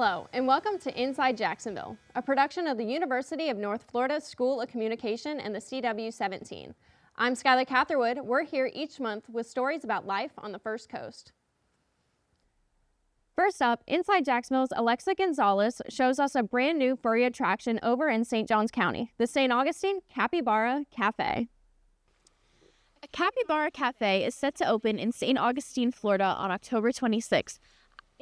Hello, and welcome to Inside Jacksonville, a production of the University of North Florida School of Communication and the CW17. I'm Skylar Catherwood. We're here each month with stories about life on the First Coast. First up, Inside Jacksonville's Alexa Gonzalez shows us a brand new furry attraction over in St. Johns County, the St. Augustine Capybara Cafe. A Capybara Cafe is set to open in St. Augustine, Florida on October 26th.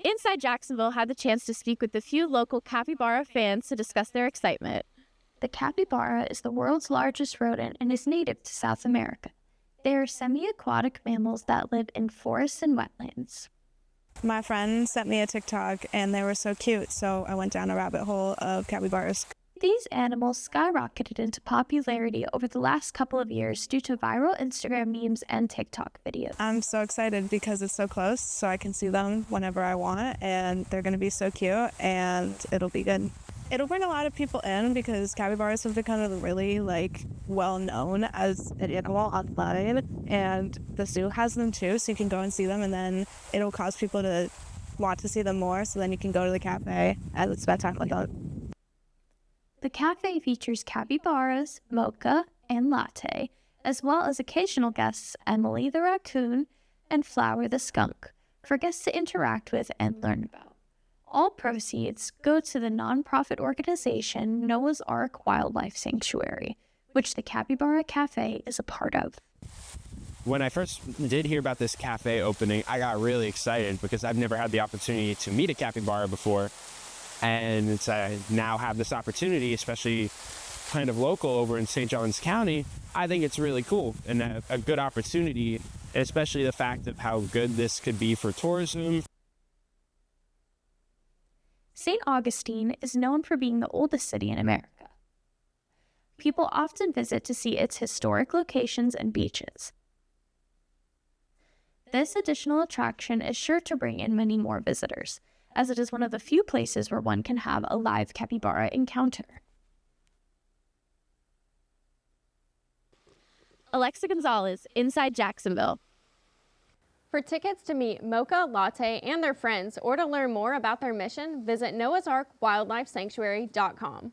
Inside Jacksonville had the chance to speak with a few local capybara fans to discuss their excitement. The capybara is the world's largest rodent and is native to South America. They are semi-aquatic mammals that live in forests and wetlands. My friend sent me a TikTok and they were so cute, so I went down a rabbit hole of capybaras. These animals skyrocketed into popularity over the last couple of years due to viral Instagram memes and TikTok videos. I'm so excited because it's so close, so I can see them whenever I want, and they're going to be so cute, and it'll be good. It'll bring a lot of people in because capybaras have become really well known as an animal online, and the zoo has them too, so you can go and see them, and then it'll cause people to want to see them more, so then you can go to the cafe and spend time with them. The cafe features capybaras, mocha, and latte, as well as occasional guests Emily the raccoon and Flower the skunk, for guests to interact with and learn about. All proceeds go to the nonprofit organization Noah's Ark Wildlife Sanctuary, which the Capybara Cafe is a part of. When I first did hear about this cafe opening, I got really excited because I've never had the opportunity to meet a capybara before. And I now have this opportunity, especially kind of local over in St. Johns County. I think it's really cool and a good opportunity, especially the fact of how good this could be for tourism. St. Augustine is known for being the oldest city in America. People often visit to see its historic locations and beaches. This additional attraction is sure to bring in many more visitors, as it is one of the few places where one can have a live capybara encounter. Alexa Gonzalez, Inside Jacksonville. For tickets to meet Mocha, Latte, and their friends, or to learn more about their mission, visit noahsarkwildlifesanctuary.com.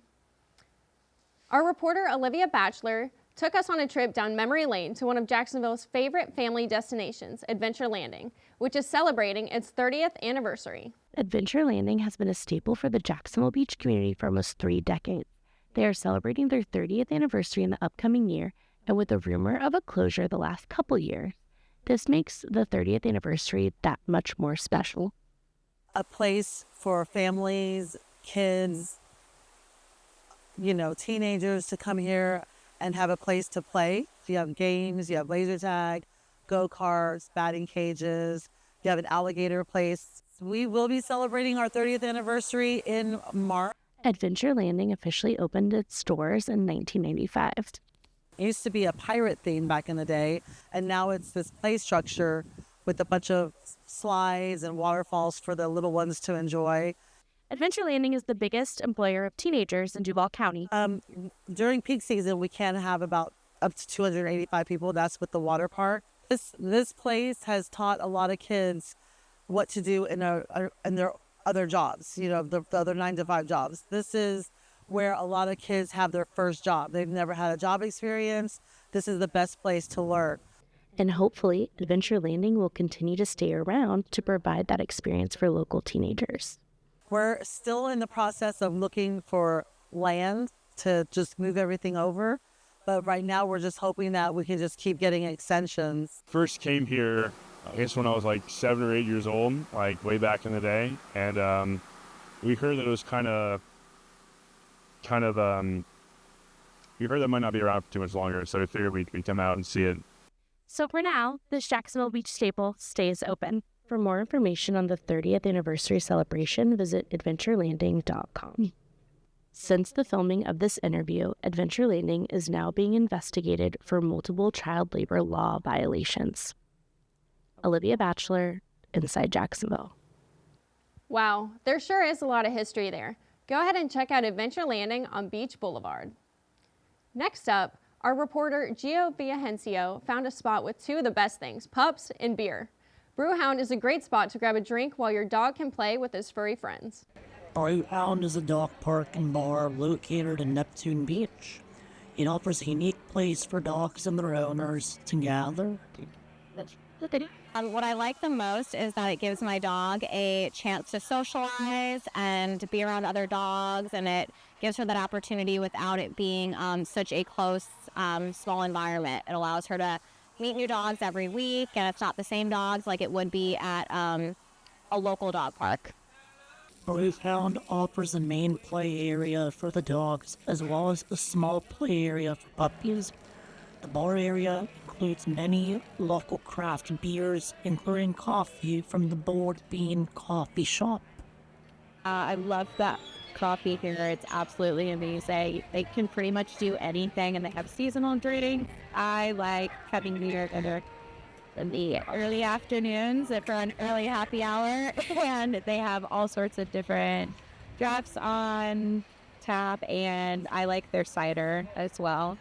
Our reporter, Olivia Batchelor, took us on a trip down memory lane to one of Jacksonville's favorite family destinations, Adventure Landing, which is celebrating its 30th anniversary. Adventure Landing has been a staple for the Jacksonville beach community for almost 3 decades. They are celebrating their 30th anniversary in the upcoming year, and with a rumor of a closure the last couple years, this makes the 30th anniversary that much more special. A place for families, kids, teenagers to come here and have a place to play. You have games, you have laser tag, go-karts, batting cages, you have an alligator place. We will be celebrating our 30th anniversary in March. Adventure Landing officially opened its doors in 1995. It used to be a pirate theme back in the day, and now it's this play structure with a bunch of slides and waterfalls for the little ones to enjoy. Adventure Landing is the biggest employer of teenagers in Duval County. During peak season, we can have about up to 285 people. That's with the water park. This place has taught a lot of kids what to do in their other jobs, the other 9-to-5 jobs. This is where a lot of kids have their first job. They've never had a job experience. This is the best place to learn. And hopefully, Adventure Landing will continue to stay around to provide that experience for local teenagers. We're still in the process of looking for land to just move everything over. But right now, we're just hoping that we can just keep getting extensions. First came here, I guess when I was 7 or 8 years old, way back in the day. And we heard that it was we heard that might not be around for too much longer. So we figured we'd come out and see it. So for now, this Jacksonville Beach staple stays open. For more information on the 30th anniversary celebration, visit adventurelanding.com. Since the filming of this interview, Adventure Landing is now being investigated for multiple child labor law violations. Olivia Batchelor, Inside Jacksonville. Wow, there sure is a lot of history there. Go ahead and check out Adventure Landing on Beach Boulevard. Next up, our reporter Gio Villahencio found a spot with 2 of the best things, pups and beer. Brewhound is a great spot to grab a drink while your dog can play with his furry friends. Brewhound is a dog park and bar located in Neptune Beach. It offers a unique place for dogs and their owners to gather. What I like the most is that it gives my dog a chance to socialize and be around other dogs, and it gives her that opportunity without it being such a close, small environment. It allows her to meet new dogs every week, and it's not the same dogs like it would be at a local dog park. Brewhound offers a main play area for the dogs, as well as a small play area for puppies. The bar area includes many local craft beers, including coffee from the Bold Bean Coffee Shop. I love that coffee here. It's absolutely amazing. They can pretty much do anything, and they have seasonal drinks. I like coming here in the early afternoons for an early happy hour, and they have all sorts of different drafts on tap, and I like their cider as well.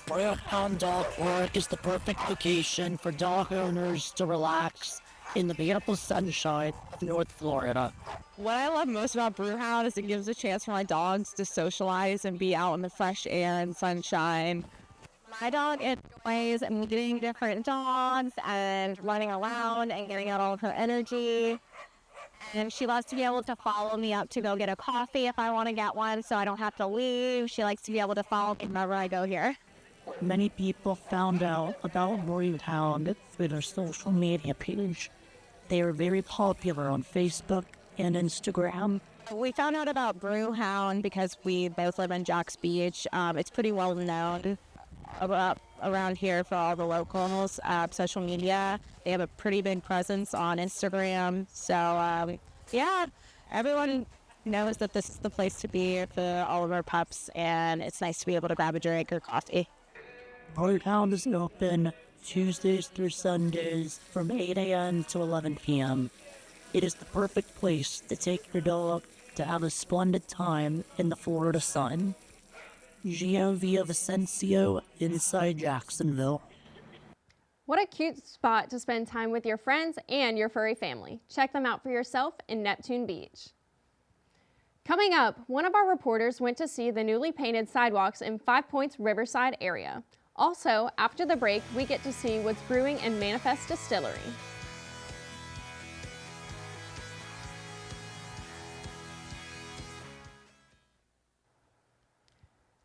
Brewhound Dog Park is the perfect location for dog owners to relax in the beautiful sunshine of North Florida. What I love most about Brewhound is it gives a chance for my dogs to socialize and be out in the fresh air and sunshine. My dog enjoys meeting different dogs and running around and getting out all of her energy. And she loves to be able to follow me up to go get a coffee if I want to get one, so I don't have to leave. She likes to be able to follow me wherever I go here. Many people found out about Brewhound through their social media page. They are very popular on Facebook and Instagram. We found out about Brewhound because we both live in Jacks Beach. It's pretty well known around here for all the locals. Social media, they have a pretty big presence on Instagram. So, yeah, everyone knows that this is the place to be for all of our pups, and it's nice to be able to grab a drink or coffee. Brewhound is open Tuesdays through Sundays from 8 a.m. to 11 p.m. It is the perfect place to take your dog to have a splendid time in the Florida sun. Gio Villavicencio inside Jacksonville. What a cute spot to spend time with your friends and your furry family. Check them out for yourself in Neptune Beach. Coming up, one of our reporters went to see the newly painted sidewalks in Five Points Riverside area. Also, after the break, we get to see what's brewing in Manifest Distillery.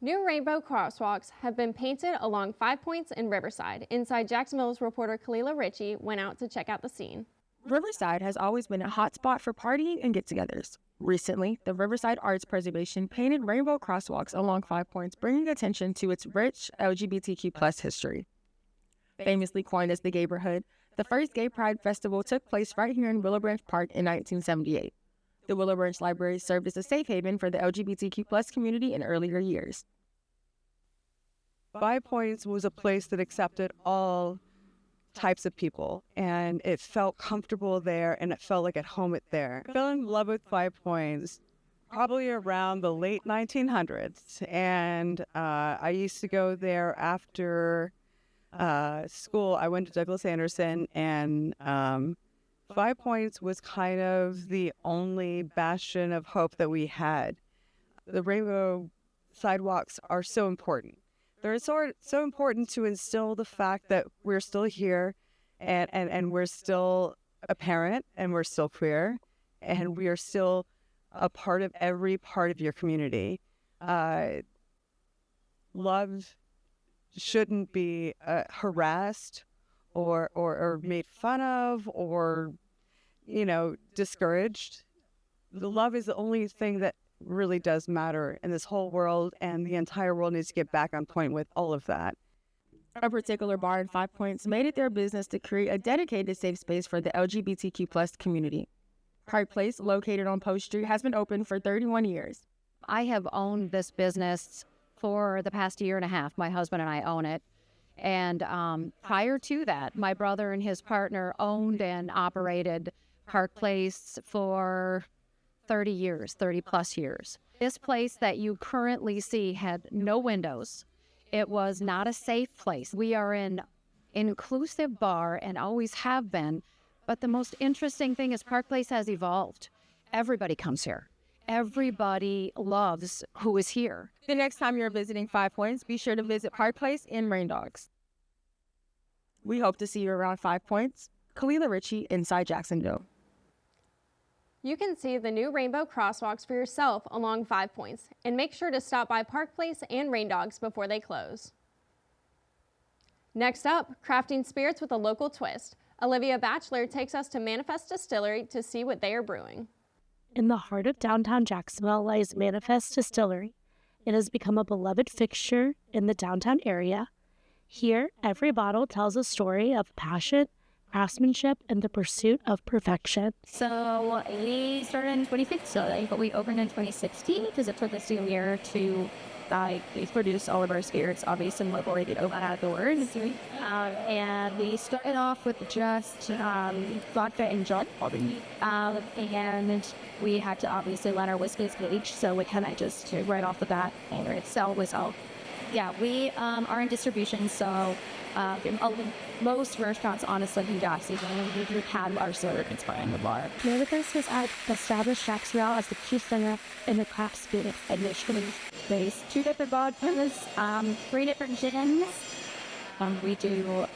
New rainbow crosswalks have been painted along Five Points in Riverside. Inside Jacksonville's reporter Kalila Ritchie went out to check out the scene. Riverside has always been a hot spot for partying and get-togethers. Recently, the Riverside Arts Preservation painted rainbow crosswalks along 5 Points, bringing attention to its rich LGBTQ+ history. Famously coined as the Gayborhood, the first Gay Pride Festival took place right here in Willow Branch Park in 1978. The Willow Branch Library served as a safe haven for the LGBTQ+ community in earlier years. 5 Points was a place that accepted all types of people, and it felt comfortable there, and it felt like at home there. I fell in love with 5 Points probably around the late 1900s, and I used to go there after school. I went to Douglas Anderson, and 5 Points was kind of the only bastion of hope that we had. The rainbow sidewalks are so important. They're so important to instill the fact that we're still here and we're still a parent and we're still queer and we are still a part of every part of your community. Love shouldn't be harassed or made fun of or, discouraged. The love is the only thing that really does matter in this whole world, and the entire world needs to get back on point with all of that. A particular bar in 5 Points made it their business to create a dedicated safe space for the LGBTQ+ community. Park Place, located on Post Street, has been open for 31 years. I have owned this business for the past year and a half. My husband and I own it. And prior to that, my brother and his partner owned and operated Park Place for 30 plus years. This place that you currently see had no windows. It was not a safe place. We are an inclusive bar and always have been, but the most interesting thing is Park Place has evolved. Everybody comes here. everybody loves who is here. The next time you're visiting Five Points, be sure to visit Park Place and Rain Dogs. We hope to see you around 5 Points. Kalila Ritchie, Inside Jacksonville. You can see the new rainbow crosswalks for yourself along 5 Points, and make sure to stop by Park Place and Rain Dogs before they close. Next up, crafting spirits with a local twist. Olivia Batchelor takes us to Manifest Distillery to see what they are brewing. In the heart of downtown Jacksonville lies Manifest Distillery. It has become a beloved fixture in the downtown area. Here, every bottle tells a story of passion, craftsmanship, and the pursuit of perfection. So we started in 2015, but we opened in 2016 because it took us a year to we produce all of our spirits, obviously, and locally get open outdoors. And we started off with just vodka and gin. And we had to obviously let our whiskeys age, so we kind of just right off the bat sell was out. Yeah, we are in distribution, so most restaurants, honestly, in Jacksonville, we have our servants behind the bar. Manifest has established Jacksonville as the key center in the craft spirit initiative base. 2 different vodkas, 3 different gins. We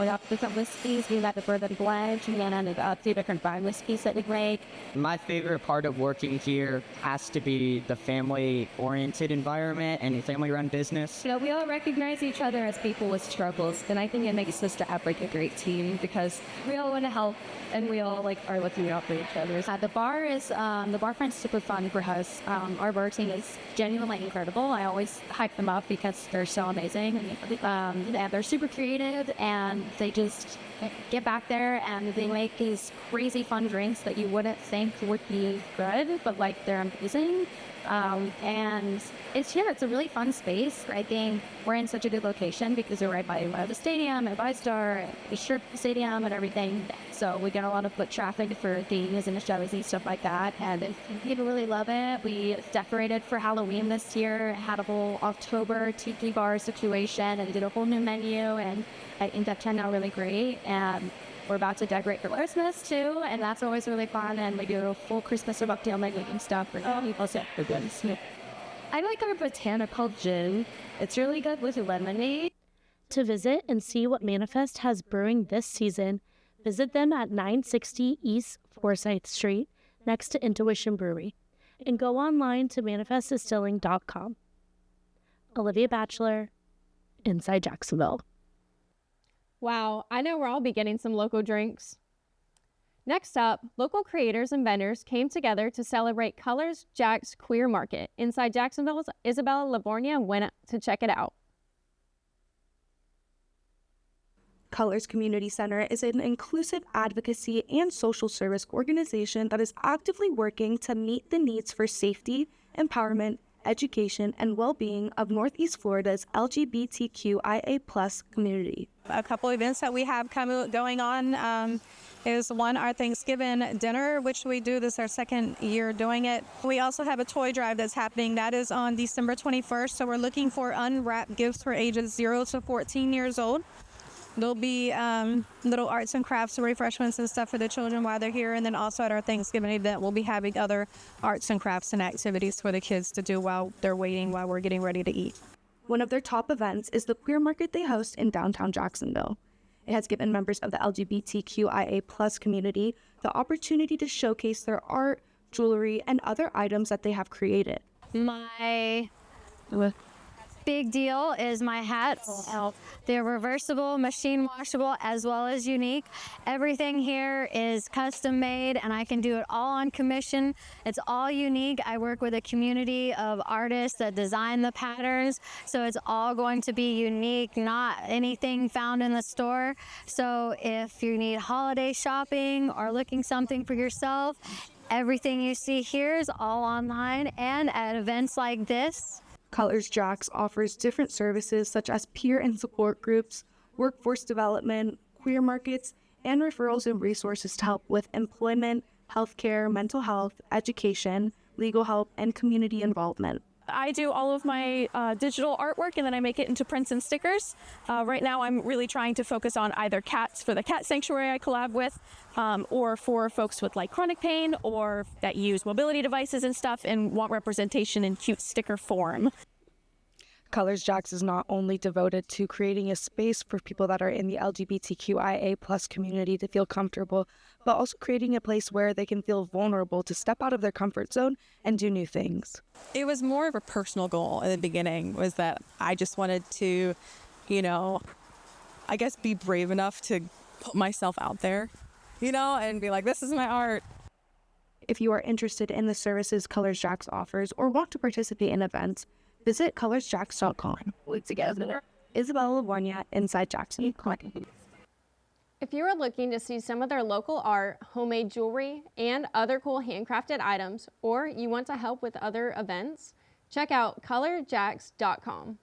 have different whiskeys. We have the bourbon blend, and 3 different vine whiskeys that we make. My favorite part of working here has to be the family-oriented environment and family-run business. You know, we all recognize each other as people with struggles, and I think it makes us to have a great team because we all want to help and we all are looking out for each other. The bar front's super fun for us. Our bar team is genuinely incredible. I always hype them up because they're so amazing. And they're super creative, and they just get back there and they make these crazy fun drinks that you wouldn't think would be good, but they're amazing. And it's a really fun space. I think we're in such a good location because we're right by the stadium and ViStar, the Strip Stadium and everything. So we get a lot of foot traffic for things and shows and stuff like that. And people really love it. We decorated for Halloween this year, had a whole October tiki bar situation and did a whole new menu. And I think that turned out really great. And we're about to decorate for Christmas too, and that's always really fun. And we do a full Christmas cocktail making and stuff for people. So I like our botanical gin. It's really good with lemonade. To visit and see what Manifest has brewing this season, visit them at 960 East Forsyth Street, next to Intuition Brewery, and go online to manifestdistilling.com. Olivia Batchelor, Inside Jacksonville. Wow, I know where I'll be getting some local drinks. Next up, local creators and vendors came together to celebrate Colors Jack's Queer Market. Inside Jacksonville's Isabella Livornia went to check it out. Colors Community Center is an inclusive advocacy and social service organization that is actively working to meet the needs for safety, empowerment, education, and well-being of Northeast Florida's LGBTQIA+ community. A couple events that we have going on is one, our Thanksgiving dinner, which we do. This is our second year doing it. We also have a toy drive that's happening. That is on December 21st. So we're looking for unwrapped gifts for ages 0 to 14 years old. There'll be little arts and crafts, refreshments and stuff for the children while they're here. And then also at our Thanksgiving event, we'll be having other arts and crafts and activities for the kids to do while they're waiting, while we're getting ready to eat. One of their top events is the Queer Market they host in downtown Jacksonville. It has given members of the LGBTQIA+ community the opportunity to showcase their art, jewelry, and other items that they have created. My big deal is my hats. They're reversible, machine washable, as well as unique. Everything here is custom made, and I can do it all on commission. It's all unique. I work with a community of artists that design the patterns, so it's all going to be unique, not anything found in the store. So if you need holiday shopping or looking something for yourself, everything you see here is all online and at events like this. Colors Jacks offers different services such as peer and support groups, workforce development, queer markets, and referrals and resources to help with employment, healthcare, mental health, education, legal help, and community involvement. I do all of my digital artwork and then I make it into prints and stickers. Right now I'm really trying to focus on either cats for the cat sanctuary I collab with, or for folks with like chronic pain or that use mobility devices and stuff and want representation in cute sticker form. Colors Jacks is not only devoted to creating a space for people that are in the LGBTQIA+ community to feel comfortable, but also creating a place where they can feel vulnerable to step out of their comfort zone and do new things. It was more of a personal goal in the beginning, was that I just wanted to, I guess be brave enough to put myself out there, and be like, this is my art. If you are interested in the services Colors Jacks offers or want to participate in events, visit colorsjacks.com. Together, Isabella Lavornia, inside Jacksonville. If you are looking to see some of their local art, homemade jewelry, and other cool handcrafted items, or you want to help with other events, check out colorjacks.com.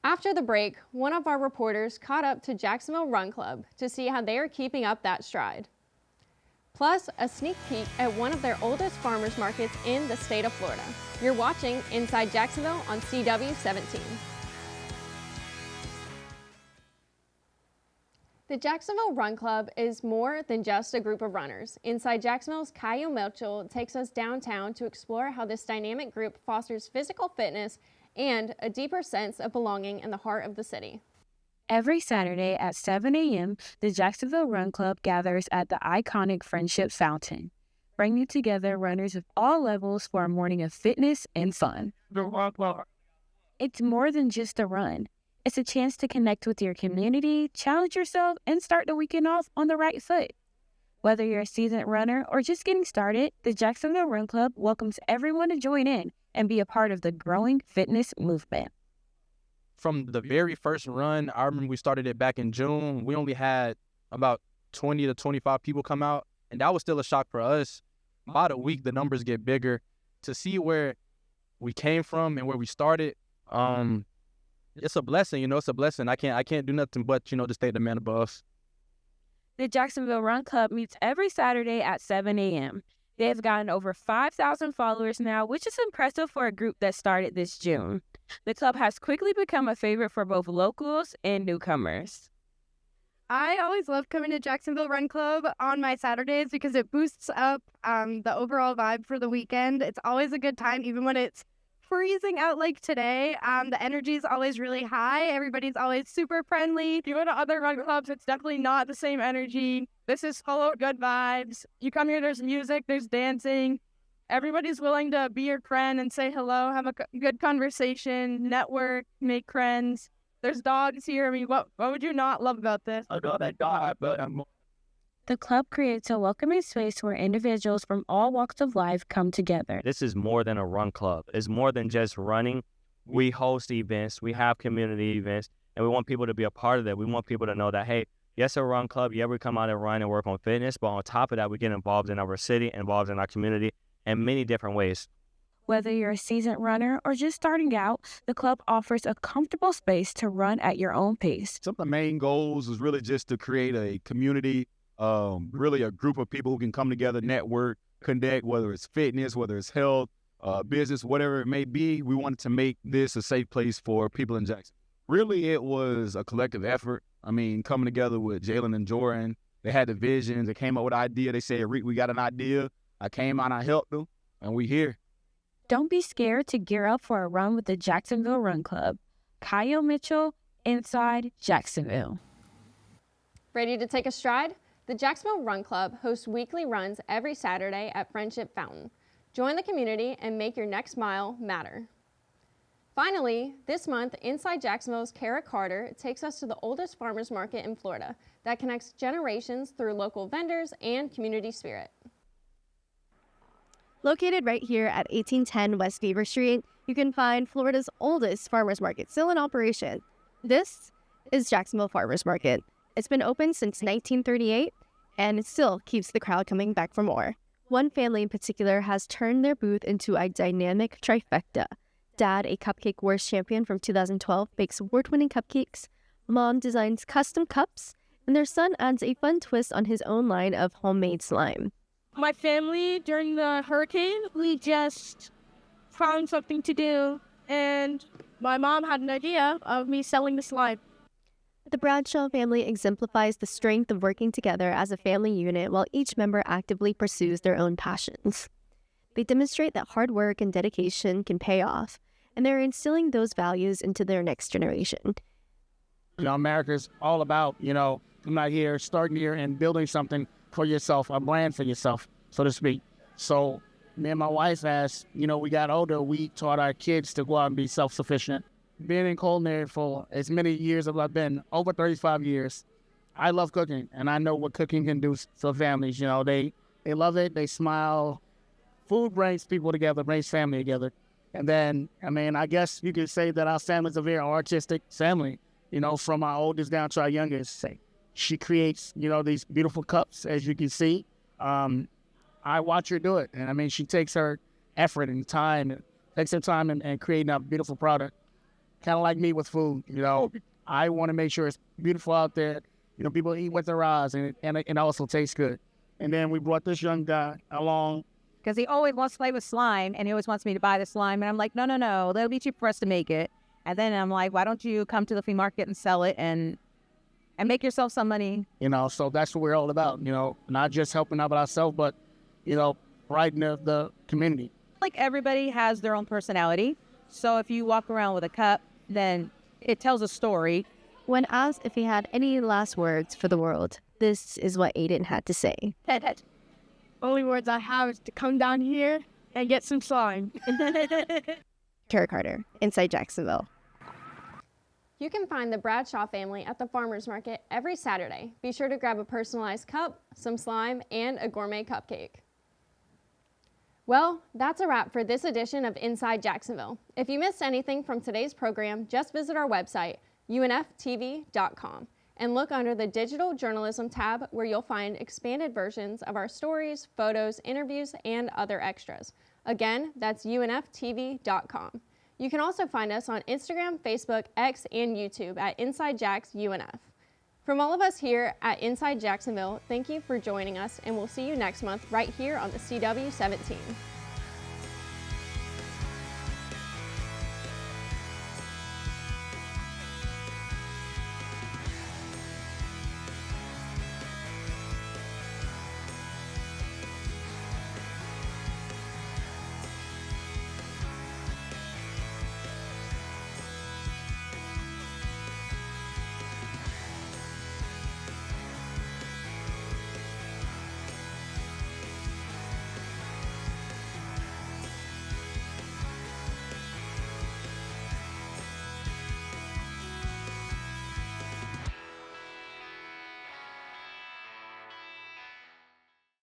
After the break, one of our reporters caught up to Jacksonville Run Club to see how they are keeping up that stride. Plus, a sneak peek at one of their oldest farmers markets in the state of Florida. You're watching Inside Jacksonville on CW17. The Jacksonville Run Club is more than just a group of runners. Inside Jacksonville's Kyle Mitchell takes us downtown to explore how this dynamic group fosters physical fitness and a deeper sense of belonging in the heart of the city. Every Saturday at 7 a.m., the Jacksonville Run Club gathers at the iconic Friendship Fountain, bringing together runners of all levels for a morning of fitness and fun. It's more than just a run. It's a chance to connect with your community, challenge yourself, and start the weekend off on the right foot. Whether you're a seasoned runner or just getting started, the Jacksonville Run Club welcomes everyone to join in and be a part of the growing fitness movement. From the very first run, I remember we started it back in June. We only had about 20 to 25 people come out, and that was still a shock for us. About a week, the numbers get bigger. To see where we came from and where we started, it's a blessing, it's a blessing. I can't do nothing but, just thank the man above. The Jacksonville Run Club meets every Saturday at 7 a.m. They've gotten over 5,000 followers now, which is impressive for a group that started this June. The club has quickly become a favorite for both locals and newcomers. I always love coming to Jacksonville Run Club on my Saturdays because it boosts up the overall vibe for the weekend. It's always a good time, even when it's freezing out like today. The energy is always really high. Everybody's always super friendly. If you go to other run clubs, it's definitely not the same energy. This is full of good vibes. You come here, there's music, there's dancing. Everybody's willing to be your friend and say hello, have a good conversation, network, make friends. There's dogs here. I mean, what would you not love about this? I got a dog, but The club creates a welcoming space where individuals from all walks of life come together. This is more than a run club. It's more than just running. We host events, we have community events, and we want people to be a part of that. We want people to know that, hey, yes, a run club, yeah, we come out and run and work on fitness, but on top of that, we get involved in our city, involved in our community in many different ways. Whether you're a seasoned runner or just starting out, the club offers a comfortable space to run at your own pace. Some of the main goals is really just to create a community, really a group of people who can come together, network, connect, whether it's fitness, whether it's health, business, whatever it may be. We wanted to make this a safe place for people in Jackson. Really, it was a collective effort. I mean, coming together with Jalen and Jordan, they had the visions, they came up with an idea. They said, Rick, we got an idea. I came out, I helped them, and we here. Don't be scared to gear up for a run with the Jacksonville Run Club. Kyle Mitchell, Inside Jacksonville. Ready to take a stride? The Jacksonville Run Club hosts weekly runs every Saturday at Friendship Fountain. Join the community and make your next mile matter. Finally, this month, Inside Jacksonville's Kara Carter takes us to the oldest farmers market in Florida that connects generations through local vendors and community spirit. Located right here at 1810 West Beaver Street, you can find Florida's oldest farmers market still in operation. This is Jacksonville Farmers Market. It's been open since 1938, and it still keeps the crowd coming back for more. One family in particular has turned their booth into a dynamic trifecta. Dad, a cupcake wars champion from 2012, bakes award-winning cupcakes. Mom designs custom cups, and their son adds a fun twist on his own line of homemade slime. My family, during the hurricane, we just found something to do, and my mom had an idea of me selling the slime. The Bradshaw family exemplifies the strength of working together as a family unit while each member actively pursues their own passions. They demonstrate that hard work and dedication can pay off, and they're instilling those values into their next generation. You know, America's all about, come out here, starting here and building something for yourself, a brand for yourself, so to speak. So me and my wife, as, we got older, we taught our kids to go out and be self-sufficient. Being in culinary for as many years as I've been, over 35 years, I love cooking, and I know what cooking can do for families. They love it, they smile. Food brings people together, brings family together. And then, I guess you could say that our family's a very artistic family, from our oldest down to our youngest. She creates, these beautiful cups, as you can see. I watch her do it. And she takes her effort and time, and creating a beautiful product. Kind of like me with food, I want to make sure it's beautiful out there. People eat with their eyes and it also tastes good. And then we brought this young guy along. Because he always wants to play with slime, and he always wants me to buy the slime. And I'm like, no, that'll be cheap for us to make it. And then I'm like, why don't you come to the flea market and sell it and make yourself some money? So that's what we're all about, not just helping out ourselves, but, brightening the community. Like everybody has their own personality. So if you walk around with a cup, then it tells a story. When asked if he had any last words for the world, this is what Aiden had to say. Only words I have is to come down here and get some slime. Kara Carter, Inside Jacksonville. You can find the Bradshaw family at the farmers market every Saturday. Be sure to grab a personalized cup, some slime, and a gourmet cupcake. Well, that's a wrap for this edition of Inside Jacksonville. If you missed anything from today's program, just visit our website, unftv.com, and look under the Digital Journalism tab where you'll find expanded versions of our stories, photos, interviews, and other extras. Again, that's unftv.com. You can also find us on Instagram, Facebook, X, and YouTube at InsideJacksUNF. From all of us here at Inside Jacksonville, thank you for joining us, and we'll see you next month right here on the CW17.